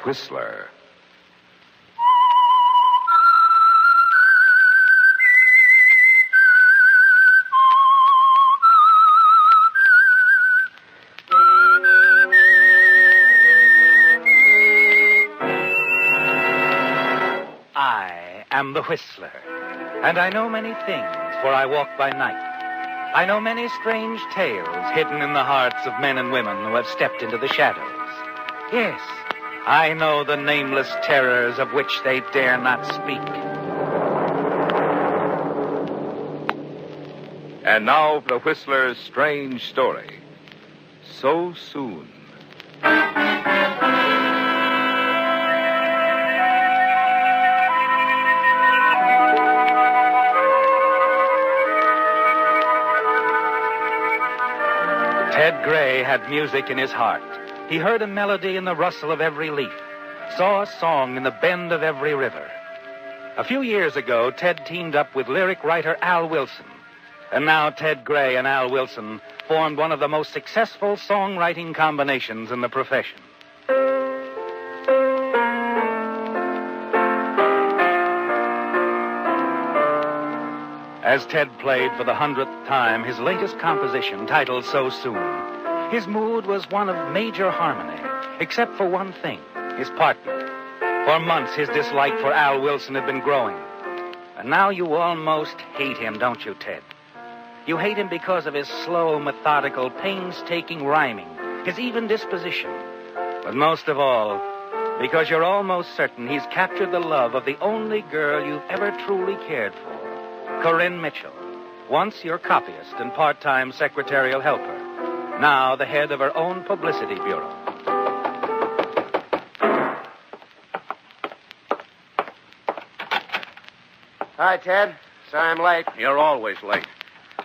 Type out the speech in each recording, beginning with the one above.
Whistler. I am the Whistler, and I know many things, for I walk by night. I know many strange tales hidden in the hearts of men and women who have stepped into the shadows. Yes, I know the nameless terrors of which they dare not speak. And now for the Whistler's strange story. So soon. Ted Gray had music in his heart. He heard a melody in the rustle of every leaf, saw a song in the bend of every river. A few years ago, Ted teamed up with lyric writer Al Wilson. And now Ted Gray and Al Wilson formed one of the most successful songwriting combinations in the profession. As Ted played for the 100th time his latest composition, titled So Soon, his mood was one of major harmony, except for one thing, his partner. For months, his dislike for Al Wilson had been growing. And now you almost hate him, don't you, Ted? You hate him because of his slow, methodical, painstaking rhyming, his even disposition. But most of all, because you're almost certain he's captured the love of the only girl you've ever truly cared for. Corinne Mitchell, once your copyist and part-time secretarial helper, now the head of her own publicity bureau. Hi, Ted. Sorry I'm late. You're always late.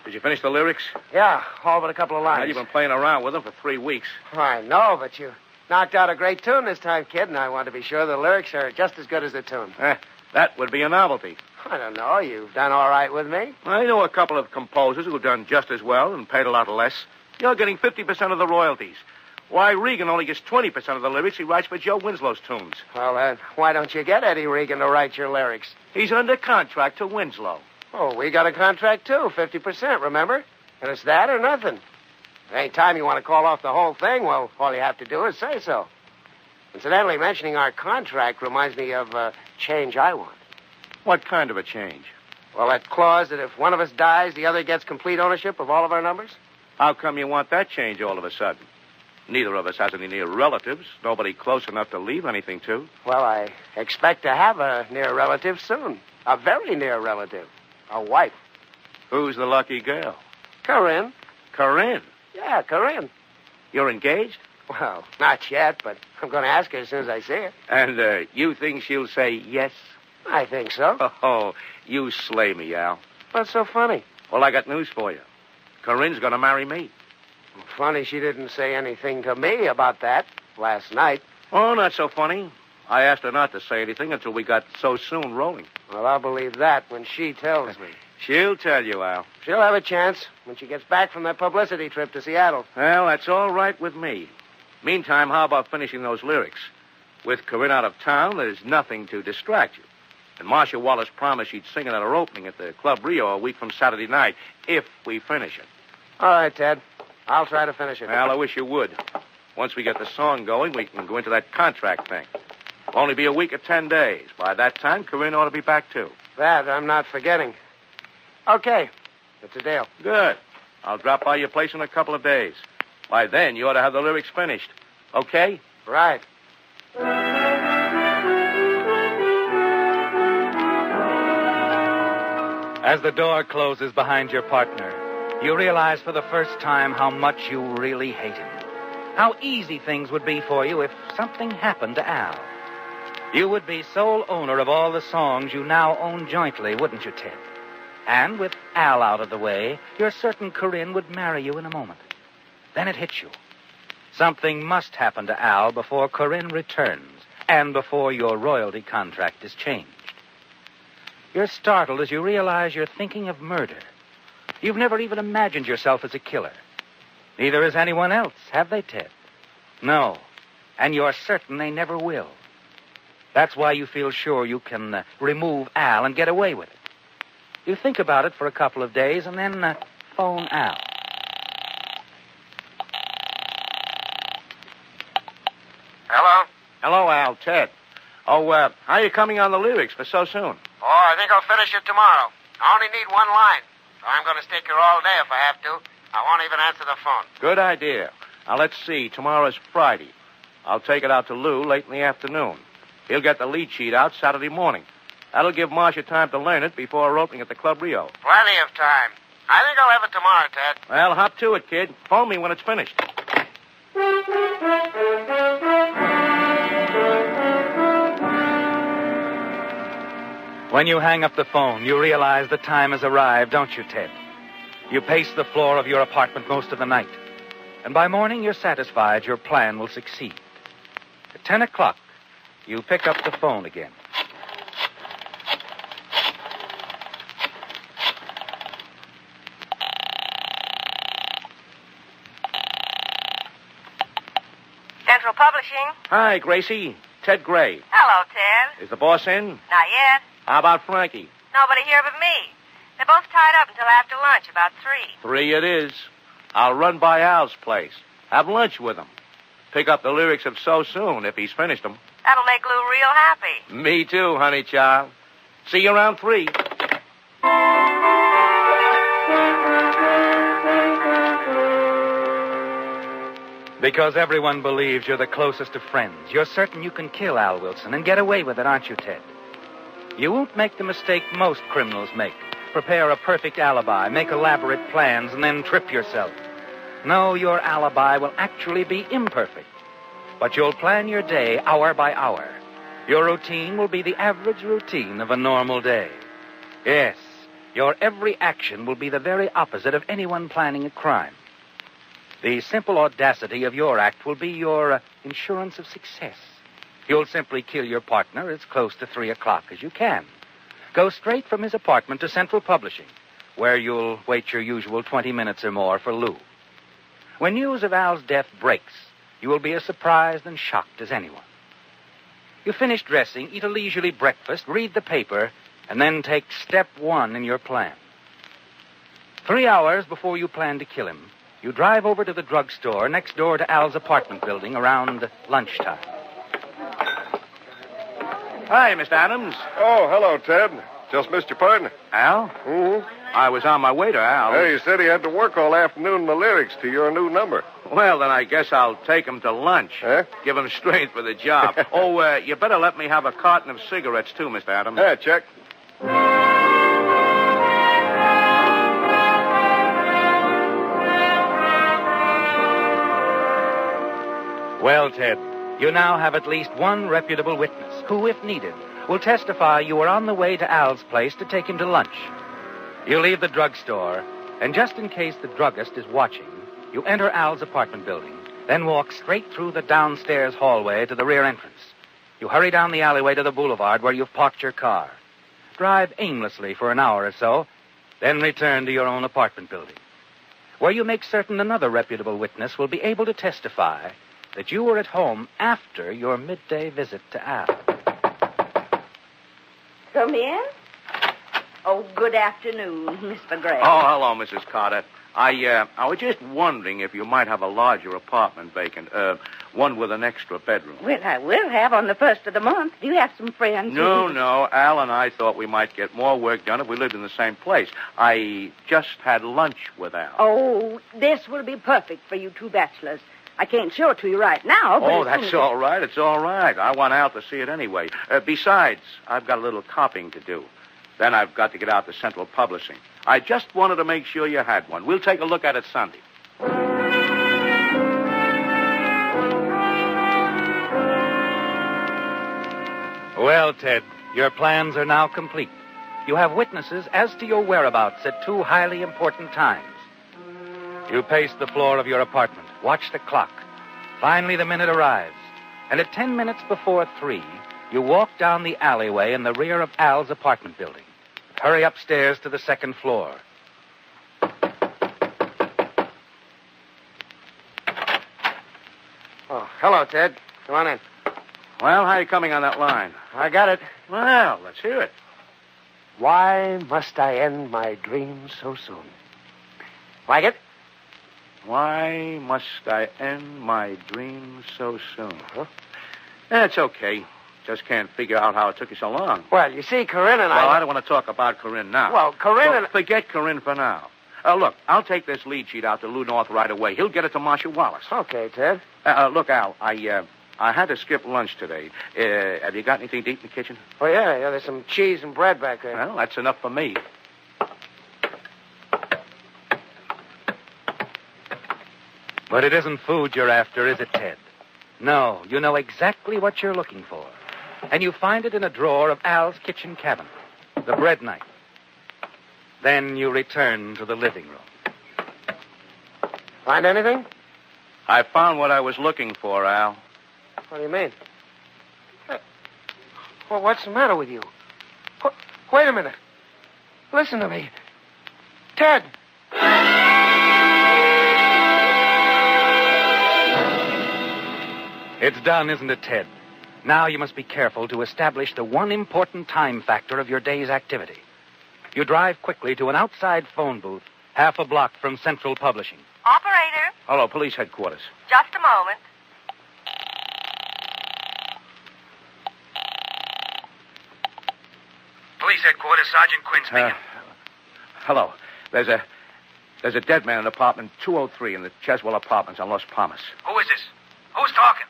Did you finish the lyrics? Yeah, all but a couple of lines. Now, you've been playing around with them for 3 weeks. I know, but you knocked out a great tune this time, kid, and I want to be sure the lyrics are just as good as the tune. That would be a novelty. I don't know. You've done all right with me. I know a couple of composers who've done just as well and paid a lot less. You're getting 50% of the royalties. Why, Regan only gets 20% of the lyrics he writes for Joe Winslow's tunes. Well, why don't you get Eddie Regan to write your lyrics? He's under contract to Winslow. Oh, we got a contract, too, 50%, remember? And it's that or nothing. Any time you want to call off the whole thing, well, all you have to do is say so. Incidentally, mentioning our contract reminds me of a change I want. What kind of a change? Well, that clause that if one of us dies, the other gets complete ownership of all of our numbers. How come you want that change all of a sudden? Neither of us has any near relatives. Nobody close enough to leave anything to. Well, I expect to have a near relative soon. A very near relative. A wife. Who's the lucky girl? Corinne. Corinne? Yeah, Corinne. You're engaged? Well, not yet, but I'm going to ask her as soon as I see her. And you think she'll say yes? I think so. Oh, you slay me, Al. What's so funny? Well, I got news for you. Corinne's going to marry me. Funny she didn't say anything to me about that last night. Oh, not so funny. I asked her not to say anything until we got So Soon rolling. Well, I'll believe that when she tells me. She'll tell you, Al. She'll have a chance when she gets back from that publicity trip to Seattle. Well, that's all right with me. Meantime, how about finishing those lyrics? With Corinne out of town, there's nothing to distract you. And Marcia Wallace promised she'd sing it at her opening at the Club Rio a week from Saturday night, if we finish it. All right, Ted. I'll try to finish it. Well, I wish you would. Once we get the song going, we can go into that contract thing. Only be a week or 10 days. By that time, Corinne ought to be back, too. That I'm not forgetting. Okay. It's a deal. Good. I'll drop by your place in a couple of days. By then, you ought to have the lyrics finished. Okay? Right. As the door closes behind your partner, you realize for the first time how much you really hate him. How easy things would be for you if something happened to Al. You would be sole owner of all the songs you now own jointly, wouldn't you, Ted? And with Al out of the way, you're certain Corinne would marry you in a moment. Then it hits you. Something must happen to Al before Corinne returns and before your royalty contract is changed. You're startled as you realize you're thinking of murder. You've never even imagined yourself as a killer. Neither has anyone else, have they, Ted? No. And you're certain they never will. That's why you feel sure you can remove Al and get away with it. You think about it for a couple of days and then phone Al. Hello? Hello, Al. Ted. Oh, how are you coming on the lyrics for so soon? Oh, I think I'll finish it tomorrow. I only need one line. So I'm going to stick here all day if I have to. I won't even answer the phone. Good idea. Now, let's see. Tomorrow's Friday. I'll take it out to Lou late in the afternoon. He'll get the lead sheet out Saturday morning. That'll give Marcia time to learn it before her opening at the Club Rio. Plenty of time. I think I'll have it tomorrow, Ted. Well, hop to it, kid. Phone me when it's finished. When you hang up the phone, you realize the time has arrived, don't you, Ted? You pace the floor of your apartment most of the night. And by morning, you're satisfied your plan will succeed. At 10 o'clock, you pick up the phone again. Central Publishing. Hi, Gracie. Ted Gray. Hello, Ted. Is the boss in? Not yet. How about Frankie? Nobody here but me. They're both tied up until after lunch, about 3. 3 it is. I'll run by Al's place. Have lunch with him. Pick up the lyrics of So Soon if he's finished them. That'll make Lou real happy. Me too, honey child. See you around 3. Because everyone believes you're the closest of friends, you're certain you can kill Al Wilson and get away with it, aren't you, Ted? You won't make the mistake most criminals make. Prepare a perfect alibi, make elaborate plans, and then trip yourself. No, your alibi will actually be imperfect. But you'll plan your day hour by hour. Your routine will be the average routine of a normal day. Yes, your every action will be the very opposite of anyone planning a crime. The simple audacity of your act will be your insurance of success. You'll simply kill your partner as close to 3 o'clock as you can. Go straight from his apartment to Central Publishing, where you'll wait your usual 20 minutes or more for Lou. When news of Al's death breaks, you will be as surprised and shocked as anyone. You finish dressing, eat a leisurely breakfast, read the paper, and then take step 1 in your plan. 3 hours before you plan to kill him, you drive over to the drugstore next door to Al's apartment building around lunchtime. Hi, Mr. Adams. Oh, hello, Ted. Just missed your partner. Al? Mm-hmm. I was on my way to Al. Hey, he said he had to work all afternoon on the lyrics to your new number. Well, then I guess I'll take him to lunch. Huh? Give him strength for the job. You better let me have a carton of cigarettes, too, Mr. Adams. Yeah, check. Well, Ted, you now have at least one reputable witness who, if needed, will testify you were on the way to Al's place to take him to lunch. You leave the drugstore, and just in case the druggist is watching, you enter Al's apartment building, then walk straight through the downstairs hallway to the rear entrance. You hurry down the alleyway to the boulevard where you've parked your car. Drive aimlessly for an hour or so, then return to your own apartment building, where you make certain another reputable witness will be able to testify that you were at home after your midday visit to Al. Come in? Oh, good afternoon, Mr. Gray. Oh, hello, Mrs. Carter. I was just wondering if you might have a larger apartment vacant, one with an extra bedroom. Well, I will have on the first of the month. Do you have some friends? No. Al and I thought we might get more work done if we lived in the same place. I just had lunch with Al. Oh, this will be perfect for you two bachelors. I can't show it to you right now, but... Oh, that's all right. It's all right. I want Al to see it anyway. Besides, I've got a little copying to do. Then I've got to get out to Central Publishing. I just wanted to make sure you had one. We'll take a look at it Sunday. Well, Ted, your plans are now complete. You have witnesses as to your whereabouts at 2 highly important times. You pace the floor of your apartment, watch the clock. Finally, the minute arrives. And at 10 minutes before 3, you walk down the alleyway in the rear of Al's apartment building. Hurry upstairs to the 2nd floor. Oh, hello, Ted. Come on in. Well, how are you coming on that line? I got it. Well, let's hear it. Why must I end my dreams so soon? Like it? Why must I end my dreams so soon? Huh? That's okay. Just can't figure out how it took you so long. Well, you see, Corinne and Well, I don't want to talk about Corinne now. Well, Corinne Look, and... forget Corinne for now. Look, I'll take this lead sheet out to Lou North right away. He'll get it to Marshal Wallace. Okay, Ted. Look, Al, I had to skip lunch today. Have you got anything to eat in the kitchen? Oh, yeah, there's some cheese and bread back there. Well, that's enough for me. But it isn't food you're after, is it, Ted? No, you know exactly what you're looking for. And you find it in a drawer of Al's kitchen cabinet, the bread knife. Then you return to the living room. Find anything? I found what I was looking for, Al. What do you mean? Well, what's the matter with you? Wait a minute. Listen to me. Ted! It's done, isn't it, Ted? Now you must be careful to establish the one important time factor of your day's activity. You drive quickly to an outside phone booth half a block from Central Publishing. Operator, Hello, police headquarters. just a moment. Police headquarters, Sergeant Quinn speaking. Hello. There's a dead man in apartment 203 in the Cheswell Apartments on Los Palmas. Who is this? Who's talking?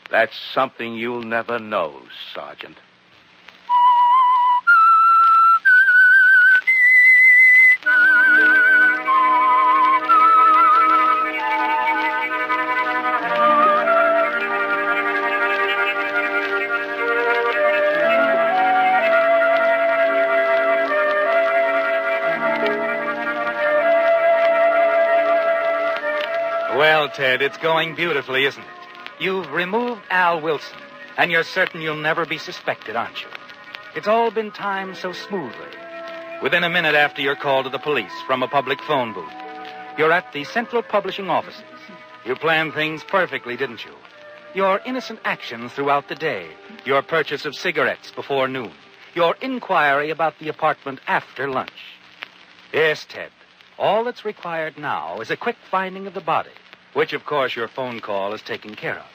That's something you'll never know, Sergeant. Well, Ted, it's going beautifully, isn't it? You've removed Al Wilson, and you're certain you'll never be suspected, aren't you? It's all been timed so smoothly. Within a minute after your call to the police from a public phone booth, you're at the Central Publishing offices. You planned things perfectly, didn't you? Your innocent actions throughout the day, your purchase of cigarettes before noon, your inquiry about the apartment after lunch. Yes, Ted, all that's required now is a quick finding of the body, which, of course, your phone call is taken care of.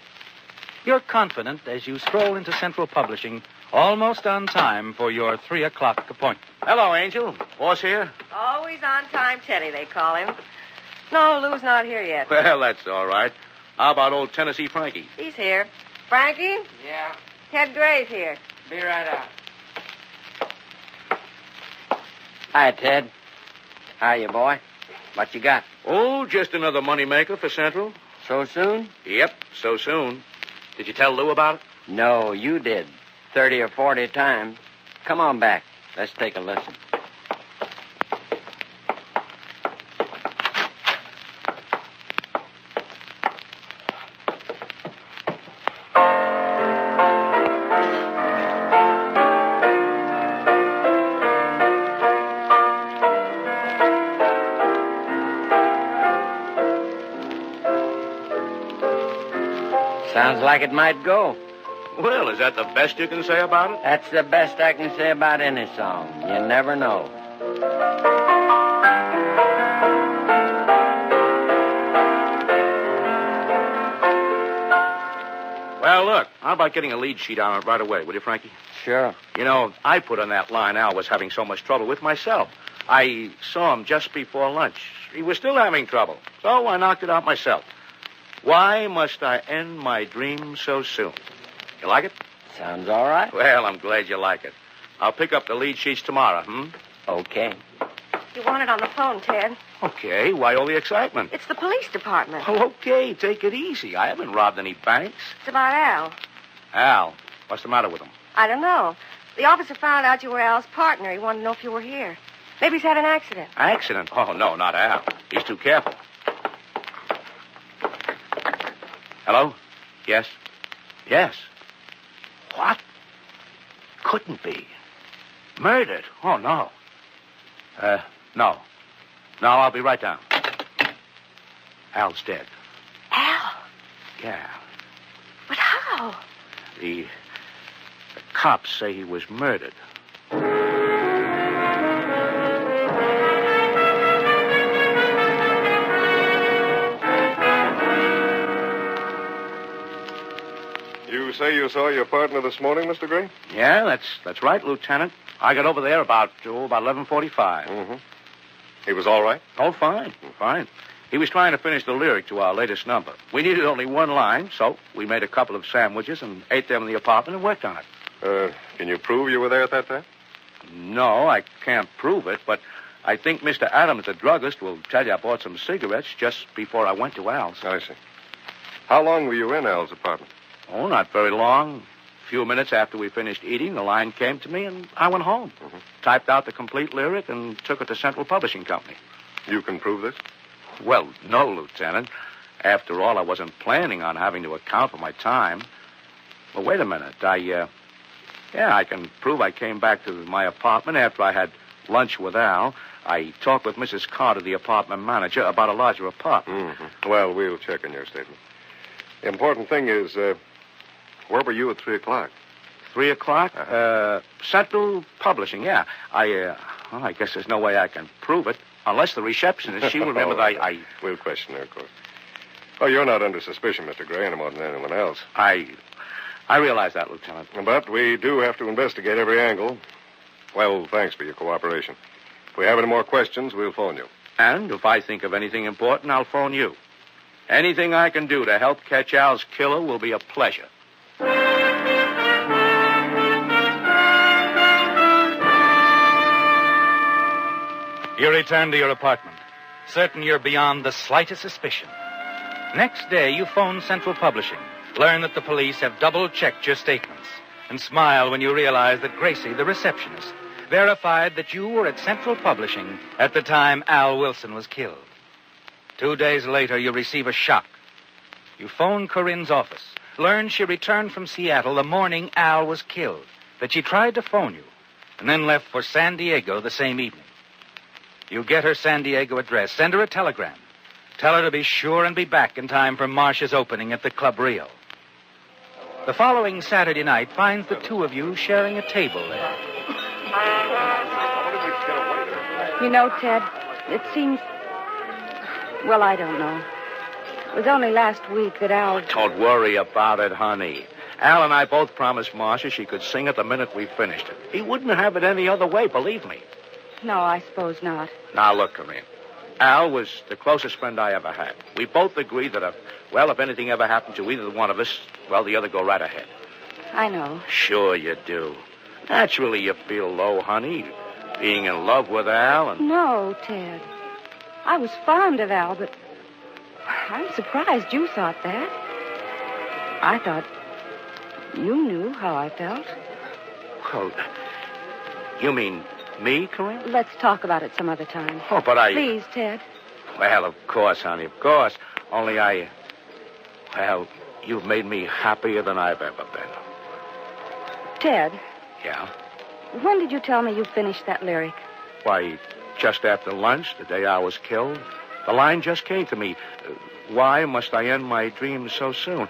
You're confident as you stroll into Central Publishing, almost on time for your 3 o'clock appointment. Hello, Angel. Boss here? Always on time, Teddy, they call him. No, Lou's not here yet. Well, that's all right. How about old Tennessee Frankie? He's here. Frankie? Yeah, Ted Gray's here. be right out. Hi, Ted. Hiya, boy. What you got? Oh, just another moneymaker for Central. So soon? Yep, so soon. Did you tell Lou about it? No, you did. 30 or 40 times. Come on back. Let's take a listen. Sounds like it might go. Well, is that the best you can say about it? That's the best I can say about any song. You never know. Well, look, how about getting a lead sheet on it right away, will you, Frankie? Sure. You know, I put on that line Al was having so much trouble with myself. I saw him just before lunch. He was still having trouble, so I knocked it out myself. Why must I end my dream so soon? You like it? Sounds all right. Well, I'm glad you like it. I'll pick up the lead sheets tomorrow, Okay. You want it on the phone, Ted. Okay, why all the excitement? It's the police department. Oh, okay, take it easy. I haven't robbed any banks. It's about Al. Al, what's the matter with him? I don't know. The officer found out you were Al's partner. He wanted to know if you were here. Maybe he's had an accident. Accident? Oh, no, not Al. He's too careful. Hello? Yes? Yes. What? Couldn't be. Murdered? Oh, no. No. No, I'll be right down. Al's dead. Al? Yeah. But how? How? The cops say he was murdered. You say you saw your partner this morning, Mr. Gray? Yeah, that's right, Lieutenant. I got over there about 11:45. Mm-hmm. He was all right? Oh, fine. He was trying to finish the lyric to our latest number. We needed only one line, so we made a couple of sandwiches and ate them in the apartment and worked on it. Can you prove you were there at that time? No, I can't prove it, but I think Mr. Adams, the druggist, will tell you I bought some cigarettes just before I went to Al's. I see. How long were you in Al's apartment? Oh, not very long. A few minutes after we finished eating, the line came to me, and I went home. Mm-hmm. Typed out the complete lyric and took it to Central Publishing Company. You can prove this? Well, no, Lieutenant. After all, I wasn't planning on having to account for my time. Well, wait a minute. I can prove I came back to my apartment after I had lunch with Al. I talked with Mrs. Carter, the apartment manager, about a larger apartment. Mm-hmm. Well, we'll check on your statement. The important thing is, where were you at 3 o'clock? 3 o'clock? Central Publishing, yeah. I guess there's no way I can prove it. Unless the receptionist, she'll remember that I... We'll question her, of course. Oh, you're not under suspicion, Mr. Gray, any more than anyone else. I realize that, Lieutenant. But we do have to investigate every angle. Well, thanks for your cooperation. If we have any more questions, we'll phone you. And if I think of anything important, I'll phone you. Anything I can do to help catch Al's killer will be a pleasure. You return to your apartment, certain you're beyond the slightest suspicion. Next day, you phone Central Publishing, learn that the police have double-checked your statements, and smile when you realize that Gracie, the receptionist, verified that you were at Central Publishing at the time Al Wilson was killed. 2 days later, you receive a shock. You phone Corinne's office, learn she returned from Seattle the morning Al was killed, that she tried to phone you, and then left for San Diego the same evening. You get her San Diego address, send her a telegram. Tell her to be sure and be back in time for Marcia's opening at the Club Rio. The following Saturday night finds the two of you sharing a table there. You know, Ted, it seems... Well, I don't know. It was only last week that Al... Don't worry about it, honey. Al and I both promised Marcia she could sing it the minute we finished it. He wouldn't have it any other way, believe me. No, I suppose not. Now, look, Corinne. Al was the closest friend I ever had. We both agreed that if anything ever happened to either one of us, well, the other go right ahead. I know. Sure you do. Naturally, you feel low, honey, being in love with Al and... No, Ted. I was fond of Al, but I'm surprised you thought that. I thought you knew how I felt. Well, you mean me, Corinne? Let's talk about it some other time. Oh, but Please, Ted. Well, of course, honey, of course. Only well, you've made me happier than I've ever been. Ted. Yeah? When did you tell me you finished that lyric? Why, just after lunch, the day I was killed. The line just came to me. Why must I end my dreams so soon?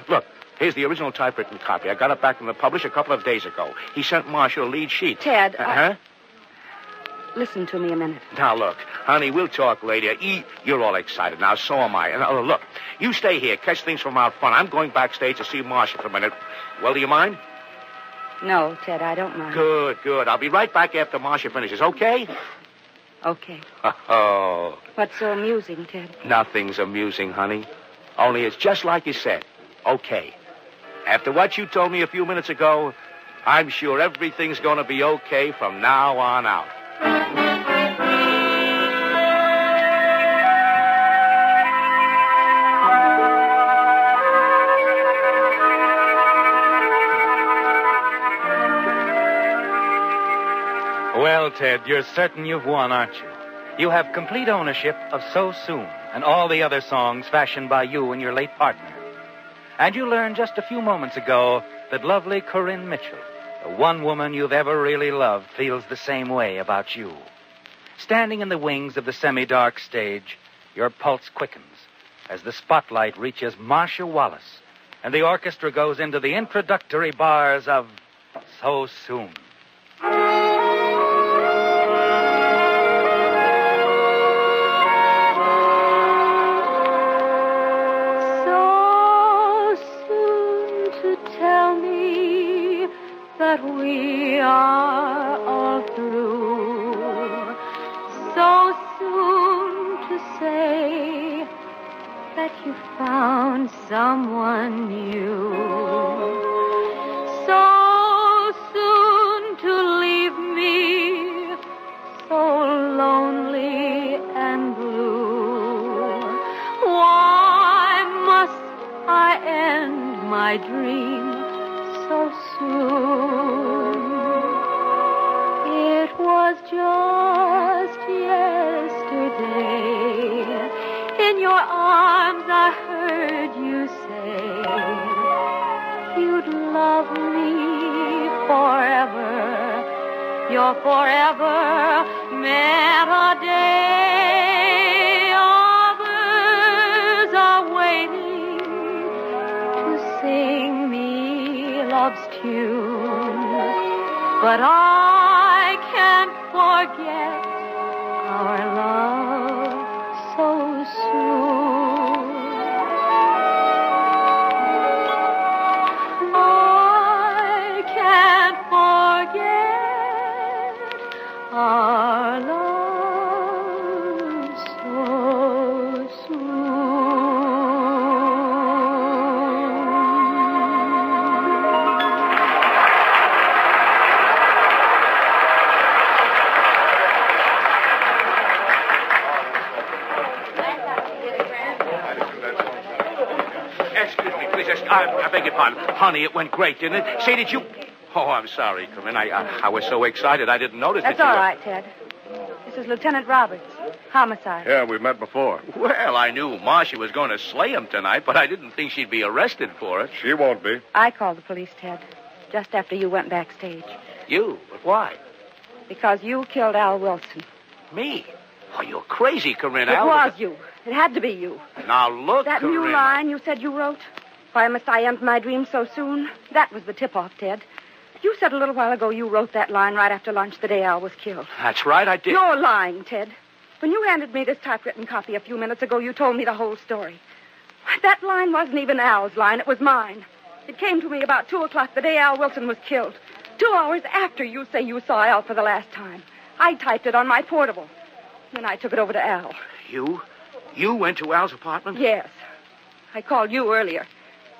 Look, here's the original typewritten copy. I got it back from the publisher a couple of days ago. He sent Marcia a lead sheet. Ted, Huh? Listen to me a minute. Now, look, honey, we'll talk later. You're all excited. Now, so am I. And look, you stay here. Catch things from out front. I'm going backstage to see Marcia for a minute. Well, do you mind? No, Ted, I don't mind. Good. I'll be right back after Marcia finishes, okay? Okay. Oh. What's so amusing, Ted? Nothing's amusing, honey. Only it's just like you said. Okay. After what you told me a few minutes ago, I'm sure everything's going to be okay from now on out. Well, Ted, you're certain you've won, aren't you? You have complete ownership of So Soon and all the other songs fashioned by you and your late partner. And you learned just a few moments ago that lovely Corinne Mitchell, the one woman you've ever really loved, feels the same way about you. Standing in the wings of the semi-dark stage, your pulse quickens as the spotlight reaches Marcia Wallace, and the orchestra goes into the introductory bars of So Soon. So soon to tell me that we are all through. So soon to say that you found someone new. So soon to leave me so lonely and blue. Why must I end my dream so soon? It was just yesterday. In your arms I heard you say you'd love me forever. Your forever meant a day. Others are waiting to sing me love's tune. But I can't forget our love so soon. I can't forget our love so soon. Excuse me, please. I beg your pardon. Honey, it went great, didn't it? Say, did you... Oh, I'm sorry, Corinne. I was so excited I didn't notice That's that you all were- right, Ted. This is Lieutenant Roberts. Homicide. Yeah, we've met before. Well, I knew Marcia was going to slay him tonight, but I didn't think she'd be arrested for it. She won't be. I called the police, Ted, just after you went backstage. You? But why? Because you killed Al Wilson. Me? Oh, you're crazy, Corinne. It was you. It had to be you. Now, look, That Corinne. new line you said you wrote, why must I end my dream so soon? That was the tip-off, Ted. You said a little while ago you wrote that line right after lunch the day Al was killed. That's right, I did. You're lying, Ted. When you handed me this typewritten copy a few minutes ago, you told me the whole story. That line wasn't even Al's line. It was mine. It came to me about 2 o'clock the day Al Wilson was killed. 2 hours after you say you saw Al for the last time. I typed it on my portable. Then I took it over to Al. You went to Al's apartment? Yes. I called you earlier.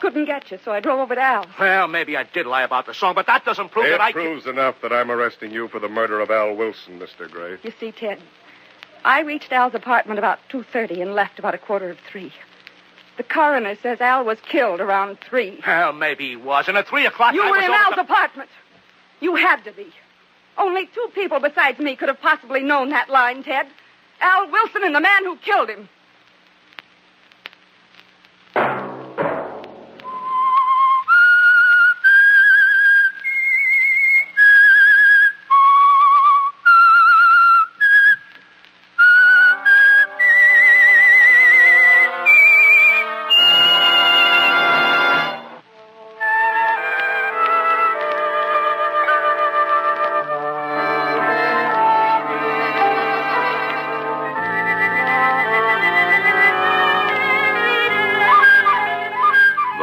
Couldn't get you, so I drove over to Al. Well, maybe I did lie about the song, but that doesn't prove that I... It proves enough that I'm arresting you for the murder of Al Wilson, Mr. Gray. You see, Ted, I reached Al's apartment about 2:30 and left about 2:45. The coroner says Al was killed around 3. Well, maybe he was. And at 3 o'clock, You I were was in over Al's the... apartment. You had to be. Only 2 people besides me could have possibly known that line, Ted. Al Wilson and the man who killed him.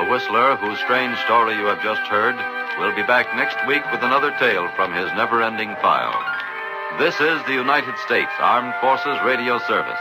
Whistler, whose strange story you have just heard, will be back next week with another tale from his never-ending file. This is the United States Armed Forces Radio Service.